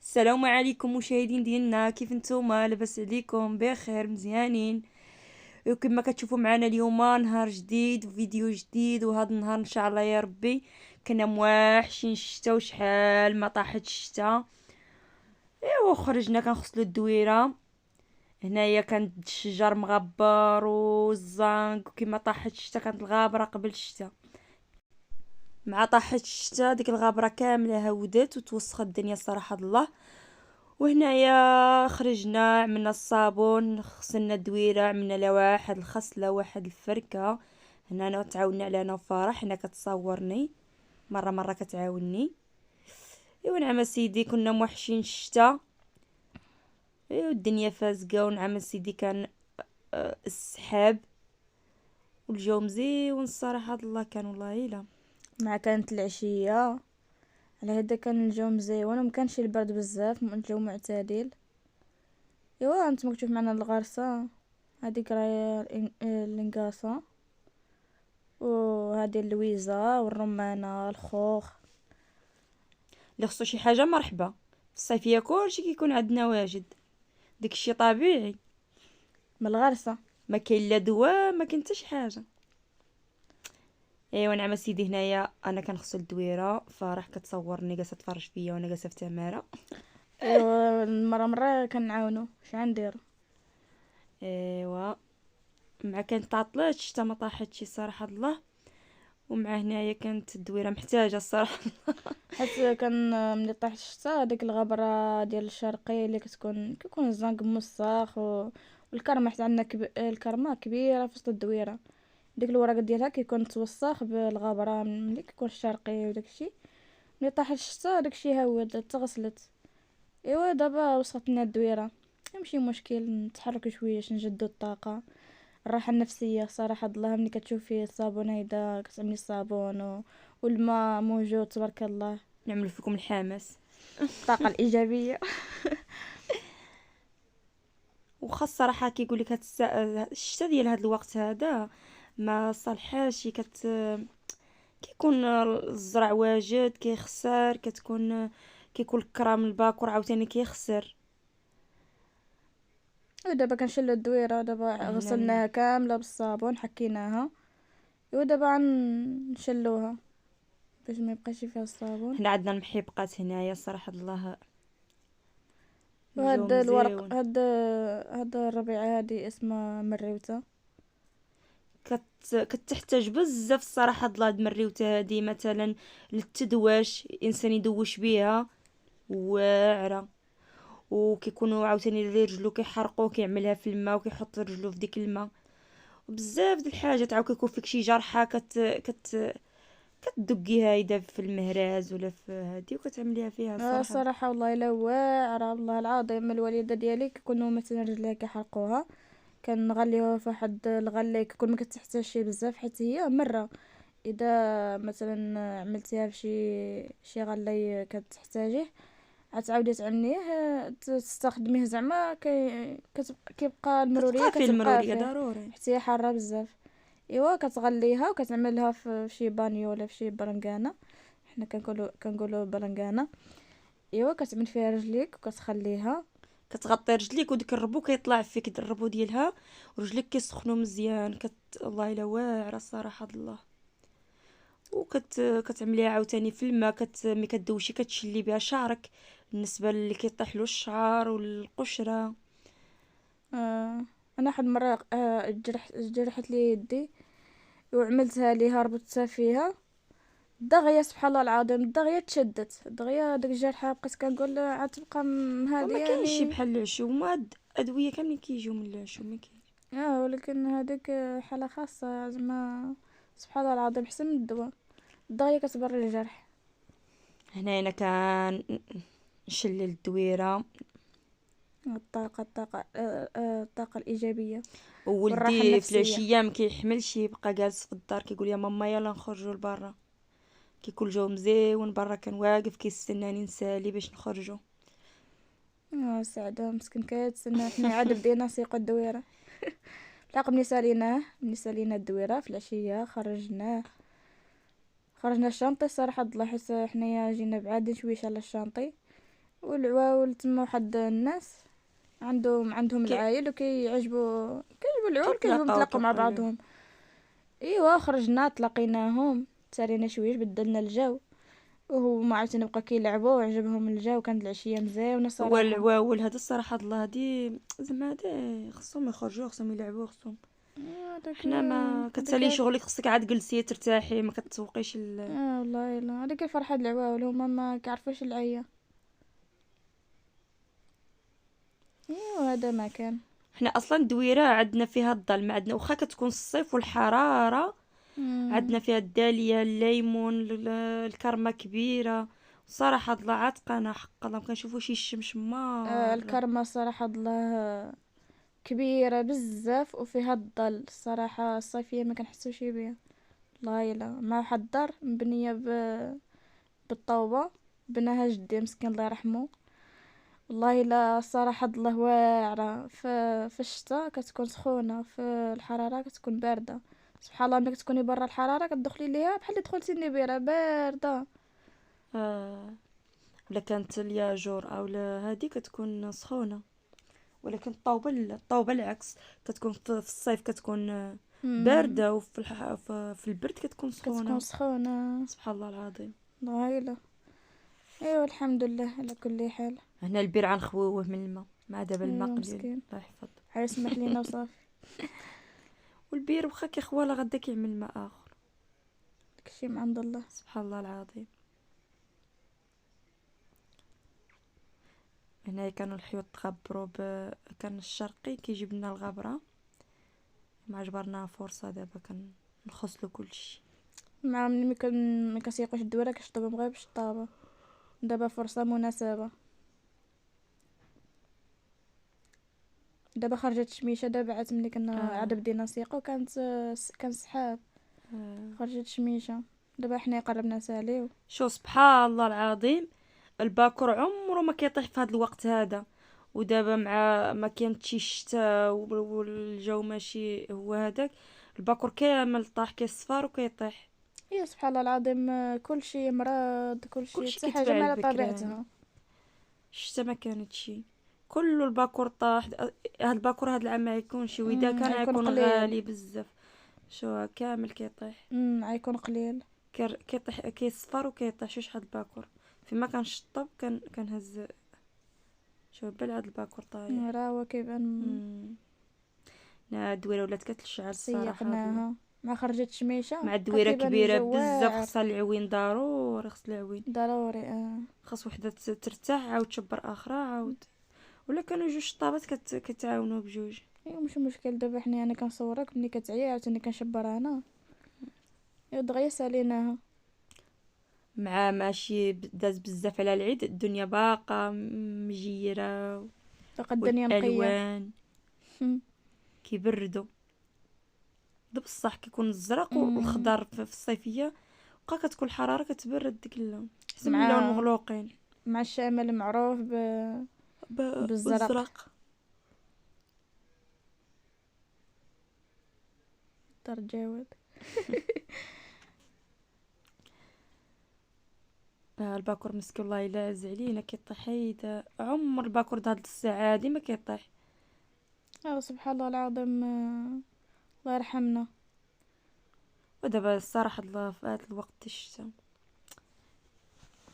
السلام عليكم مشاهدين ديالنا، كيف نتوما؟ لاباس عليكم؟ بخير؟ مزيانين؟ وكما كتشوفوا معنا اليوم نهار جديد وفيديو جديد، وهذا النهار ان شاء الله يا ربي كنا موحشين الشتا وشحال ما طاحت الشتا. ايوا خرجنا كنغسلوا الدويره. هنايا كان الشجر مغبر والزنق، وكما طاحت الشتا كانت الغابره قبل الشتا. مع طاحت الشتا ديك الغابره كامله هودت وتوسخت الدنيا صراحه الله. وهنايا خرجنا عملنا الصابون، غسلنا الدويرة، عملنا لها واحد الخصلة واحد الفركة. هنا انا تعاوننا على انا وفرح، هنا كتصورني مرة كتعاوني. ايوا نعم سيدي، كنا موحشين الشتا. ايوا الدنيا فازقة، ونعم سيدي كان السحاب والجو مزيون الصراحة الله، كان والله الا مع كانت العشية. على هدا كان الجو مزيون ومكانش البرد بزاف، الجو معتدل. ايوا انت مكتوب معنا الغرسة، هذيك راهي الانقاصة، وهذه اللويزة والرمانة الخوخ. اللي خصو شي حاجة مرحبا. في الصيفية كلشي كيكون عندنا واجد، داكشي طبيعي. من الغرسة. ما كاين لا دواء، ما كاين حتى شي حاجة. ايوا نعم سيدي، هنايا انا كنغسل الدويره، فرح كتصورني جالسه تفرج فيا وانا جالسه في تماره. ايوا مرة كنعاونو، اش غنديرو؟ ايوا مع كانت تعطلات الشتا ما طاحتش صراحه الله. ومع هنايا كانت الدويره محتاجه الصراحه. حيت كان ملي طاح الشتا هذيك الغبرة ديال الشرقي اللي كيكون الزنق موسخ والكرمة، حيت عندنا الكرمة كبيرة في وسط الدويرة. ديك الورق ديالها كيكون توسخ بالغبره ملي كيكون الشرقي وداكشي. ملي طاح الشتا داكشي هود تغسلت. ايوا دابا وصلت لنا الدويره، ماشي مشكل، نتحرك شويه باش نجدو الطاقه، الراحه النفسيه صراحه الله. ملي كتشوفي الصابون هيدا كتعملي الصابون والماء موجود تبارك الله، نعمل فيكم الحماس. الطاقه الايجابيه. وخاص صراحه كيقول لك هاد الشتا ديال هاد الوقت هذا ما صالحاش كيكون الزرع واجد كيخسر، كيكون الكرام الباكور عاوتاني كيخسر. ودابا كنشلو الدويره، دابا هنا غسلناها كامله بالصابون حكيناها، ودابا نشلوها باش ما يبقاش فيها الصابون. هنا عندنا المحيبقات هنايا صراحه الله، الجو وهاد الورق، مزيون. هاد الربيعة هادي اسمها مريوتة. كتحتاج بزاف الصراحه هاد المريوته هادي مثلا للتدواش، الانسان يدوش بيها واعره. وكيكونوا عاوتاني اللي رجلو كيحرقو كيعملها في الماء وكيحط رجلو في ديك الماء. وبزاف د الحاجات، عاو كيكون فيك شي جرحى كتدقيها هيدا في المهراز ولا في هادي وكتعمليها فيها الصراحه. صراحة والله الا واعرة والله العظيم. الوالدة ديالي كيكونوا مثلا رجليها كيحرقوها، كنغليوها في واحد الغلي كيكون ما كتحتاجش شي بزاف، حيت هي مرة اذا مثلا عملتيها في شي غلي كتحتاجيه عتعاودي تعمليه، تستخدميه زعما كيبقى المرورية كتبقى فيه كتبقى المروريه فيه، ضروري. حيت هي حارة بزاف. ايوا كتغليها وكتعملها في شي بانيو ولا في شي برنقانه، حنا كنقولوا برنقانه. ايوا كتعمل فيها رجليك وكتخليها. كتغطي رجليك وديك الربو كيطلع فيك الربو ديالها، ورجليك كيسخنوا مزيان الله الا واعره الصراحه الله. كتعمليها عاوتاني في الماء، ملي كدوشي كتشلي بها شعرك بالنسبه اللي كيطيح له الشعر والقشره. انا واحد مره جرحت لي يدي وعملتها ليها، ربطتها فيها دغيا، سبحان الله العظيم دغيا تشدت دغيا ديك الجرحه، بقيت كنقول عاد تبقى وما هادي كاينش شي يعني. بحال العشو، ما ادويه كاملين كيجيو من العشو ما كاين. ولكن هذيك حاله خاصه زعما، سبحان الله العظيم حسن من الدواء، دغيا كتبر الجرح. هنا انا كان نشلل الدويره. الطاقه الايجابيه والراحه وولدي في النفسيه. العشيه ما كيحملش يبقى جالس في الدار، كيقول يا ماما يلا نخرجوا لبرا. كيكون الجو مزيون برا، كان واقف كيستناني نسالي باش نخرجوا. سعدة مسكين كتسنى، حنا عاد بدينا نسيقو الدويرة. الحق ملي سالينا الدويرة في العشية خرجنا الشانطي، صراحة الله، حس حنايا جينا بعاد شويش على الشانطي. والعواول تما واحد الناس عندهم كي العايل كيعجبوا العواول كيعجبهم كيتلاقاو يتلاقوا مع توقيلا. بعضهم. ايوا خرجنا تلاقيناهم، تسالينا شويه بدلنا الجو، وهما عاوتاني بقاو كيلعبوا وعجبهم الجو، كانت العشيه مزيونه هو صراحه. العواول هذا الصراحه الله هادي زعما هادي خصهم يخرجوا، خصهم يلعبوا، خصهم. هذاك حنا ما كتسالي هذاك شغلك، خصك عاد جلسي ترتاحي، ما كتسوقيش والله الا هذاك الفرحه د العواول، هما ما كيعرفوش العيا. ايوا هذا ما كان. حنا اصلا الدويره عندنا فيها الظل، ما عندنا واخا كتكون الصيف والحراره، مم. عندنا فيها الداليه، الليمون، الكرمه كبيره. صراحه الله عاتقنا حق الله، ما كنشوفوا شي الشمس مره. الكرمه صراحه الله كبيره بزاف وفيها الظل، الصراحه الصيفيه ما كنحسوش بها. والله الا مع واحد الدار مبنيه بالطوبه، بناها جدي مسكين الله يرحمه. والله الا صراحه الله واعره، في الشتاء كتكون سخونه، في الحراره كتكون بارده. سبحان الله، ملي كتكوني برا الحراره كتدخلي ليها بحال اللي دخلتي لنبيره بارده. آه. ولا كانت الياجور او هادي كتكون سخونه، ولكن الطوبه لا، الطوبه العكس، كتكون في الصيف كتكون مم. بارده، وفي في البرد كتكون كتكون سخونه. سخونه. سبحان الله العظيم. والله الا. ايوا الحمد لله على كل حال. هنا البير نخويوه من الماء، مع دابا الماء ايوا قليل. مسكين، الله يحفظ. يسمح لينا وصافي. والبير واخا كيخوالا غدا كيعمل ماء اخر. داكشي من عند الله. سبحان الله العظيم. هنا كانوا الحيوط تغبروا كان الشرقي كيجيب لنا الغبره، ما جبرنا فرصه دابا كنخسلو كلشي. مع ملي ما كنسيقوش الدويره كنشطبهم غير بالشطابه. دابا فرصه مناسبه. دابا خرجت شميشه، دابا عاد ملي كنا آه. عاد بدينا نسيقو كان سحاب. آه. خرجت شميشه. دابا حنا قربنا ساليو. شو سبحان الله العظيم، الباكور عمره ما كيطيح في هذا الوقت هذا، ودابا مع ما كانت شي الشتاء والجو ماشي هو هذاك، الباكور كامل طاح كيصفر وكيطيح. يا سبحان الله العظيم، كل شيء مرض، كل شيء كلشي حتى حاجه كيتباع ما على البكراني، طبيعتها. الشتا ما كانت شي، كله الباكور طاح. هاد الباكور هاد العام ما يكونش، واذا كان غيكون يكون قليل. غالي بزاف. شو كامل كيطيح، غيكون قليل. كيطيح كيصفر وكيطيح. شوش هاد الباكور فيما كان شطب كان هز. شو بل هاد الباكور طايح. راه هو كيبان. مم. لا الدويره ولات كتلشع الصراحه هاد سيقناها مع خرجت شميشه، مع بقى الدويره كيبان كبيره الجو بزاف، واعر. خصها العوين ضروري، خص العوين، ضروري خاص وحده ترتاح عاود تشبر اخرى عاود، ولا كانوا جوج طابات كتعاونوا بجوج. ايوا مش مشكل. دابا حنا انا كنصورك ملي كتعيا عاوتاني كنشبر انا. ايوا دغيا ساليناها. مع ماشي داز بزاف على العيد، الدنيا باقا مجيره، باقا الدنيا نقيه. والالوان كيبردوا. دابا بصح كيكون الزرق أمم، والخضر في الصيفيه، بقى كتكون الحراره كتبرد ديك اللون، حسن من اللون مع مغلوقين. مع الشامل المعروف بالزرق. بالزرق. ترجاود. الباكور مسكين الله يلاز علينا كيطيح حيدا، عمر الباكور د هاد الساعه هادي ما كيطيح. سبحان الله العظيم، الله يرحمنا. ودابا الصراحه الله في هاد الوقت الشتا،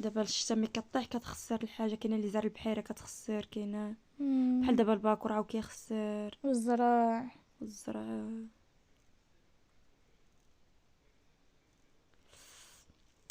دابا الشتا ملي كطيح كتخسر الحاجه، كاينه اللي زار البحيره كتخسر، كاينه بحال دابا الباكور عاو كيخسر، والزراع. والزرع.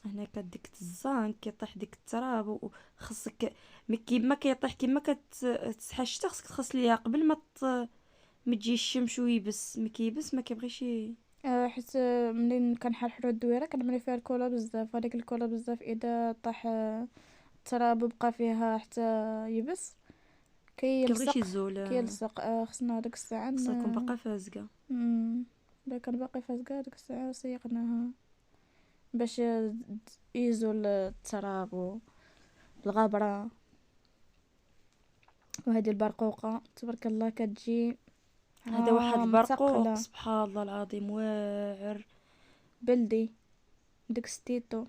هنا كديك الزان كيطيح ديك التراب، وخصك كيما كيطيح كيما كتسحى الشتا، خصك تغسل ليها قبل ما تجي الشمس ويبس، ما كيبس ما كيبغيش حيت منين كنحرحرو الدويره كنعملو فيها الكولا بزاف، هذيك الكولا بزاف اذا طاح التراب وبقى فيها حتى يبس كيبغيش كيلصق. يزول. خصنا هذيك الساعه خصها يكون باقا فازقه. اذا كان باقي فاسكا هذيك الساعه سيقناها باش يزول التراب والغبره. وهذه البرقوقه تبارك الله كتجي هذا واحد البرقوق مثقله. سبحان الله العظيم واعر، بلدي ديك ستيتو.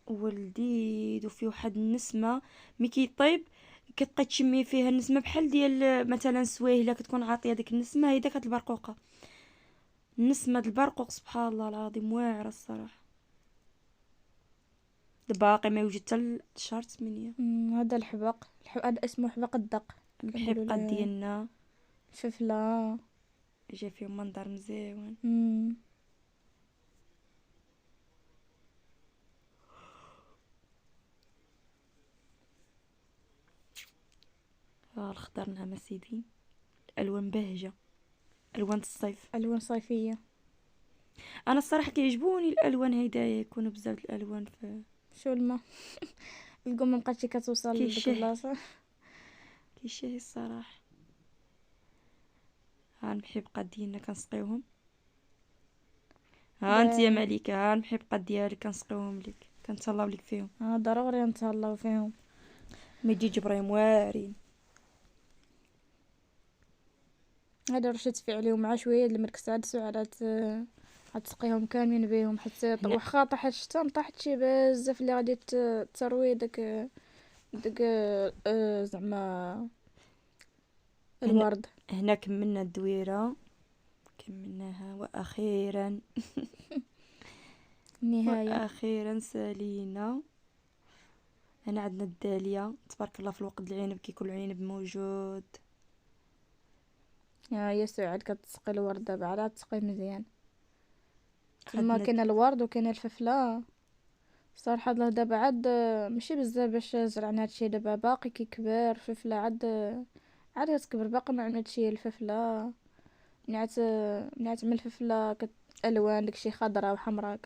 ولديد، وفي واحد النسمه مي كيطيب كتبقاي تشمي فيها النسمه بحال ديال مثلا سويهله، كتكون عاطيه ديك النسمه، هي داك هاد البرقوقه، النسمه د البرقوق سبحان الله العظيم واعره الصراحه. باقي ما يوجد حتى شهر 8. هذا هذا اسمه حبق الدق كنقولوا الحبقات له. ديالنا فلفله. جا فيهم منظر مزيون. الخضر نعم سيدي، الالوان باهجه، الوان الصيف. الوان صيفيه. انا الصراحه كيعجبوني الالوان هيدايا، يكونوا بزاف الالوان في شو الماء. القوم ما بقاتش كتوصل لديك كيشهي البلاصه. كيشهي الصراحه. ها المحبقات ديالنا كنسقيوهم، ها انت يا ملكه، ها المحبقات ديالك كنسقيوهم لك، كنتهلاو لك فيهم. ضروري نتهلاو فيهم. ما يجي جبريهم واعرين. هذا رشيت في عليهم مع شويه د المركز عاد عاد تسقيهم كاملين بيهم حتى واخا طاحت الشتا مطاحت شي بزاف اللي غادي تروي داك زعما الورد. هنا كملنا الدويره، كملناها واخيرا النهايه. واخيرا سالينا. هنا عندنا الداليه، تبارك الله في الوقت العنب كيكون العنب موجود. يا سعاد كتسقي الورد دابا عاد تسقيه مزيان. تما عندنا كاين الورد وكاين الفلفله. صراحه الله دابا عاد ماشي بزاف باش زرعنا هادشي، دابا باقي كيكبر الفلفله عاد كتكبر باقي ما عملت شي الفلفله. ملي تعمل الفلفله الوان داكشي خضراء وحمراء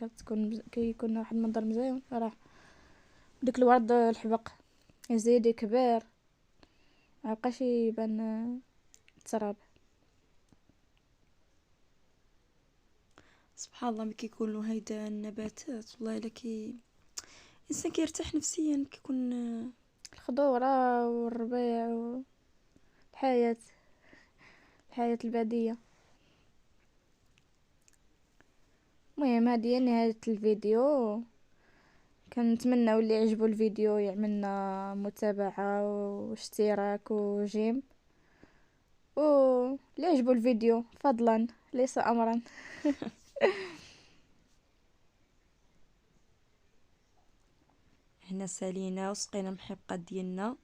كيكون واحد المنظر مزيان صراحه. داك الورد الحبق يزيد يكبر مابقاش يبان تراب. سبحان الله، ملي كيكونوا هيدا النباتات والله الا الانسان كيرتاح نفسيا، كيكون الخضوره والربيع والحياه، الحياه الباديه. المهم هذه هي نهايه الفيديو. كنتمنى اللي يعجبو الفيديو يعملنا متابعه واشتراك وجيم، اللي يعجبو الفيديو فضلا ليس امرا. هنا سالينا وسقينا المحبقات ديالنا.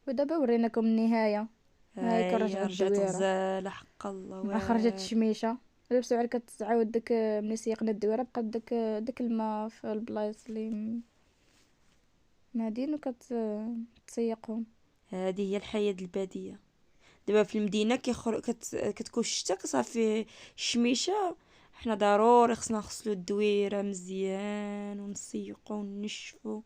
ودابا وريناكم النهايه. هاي رجعت الدويره غزاله حق الله مع خرجت الشميشه. لبسوا على كتعاود داك ملي سيقنا الدويره بقى داك الماء في البلايص اللي مادين وكتسيقهم. هذه هي الحياه الباديه. دابا في المدينه كتكون الشتا كصافي الشميشه، حنا ضروري خصنا نغسلو الدويره مزيان ونسيقو ونشفو.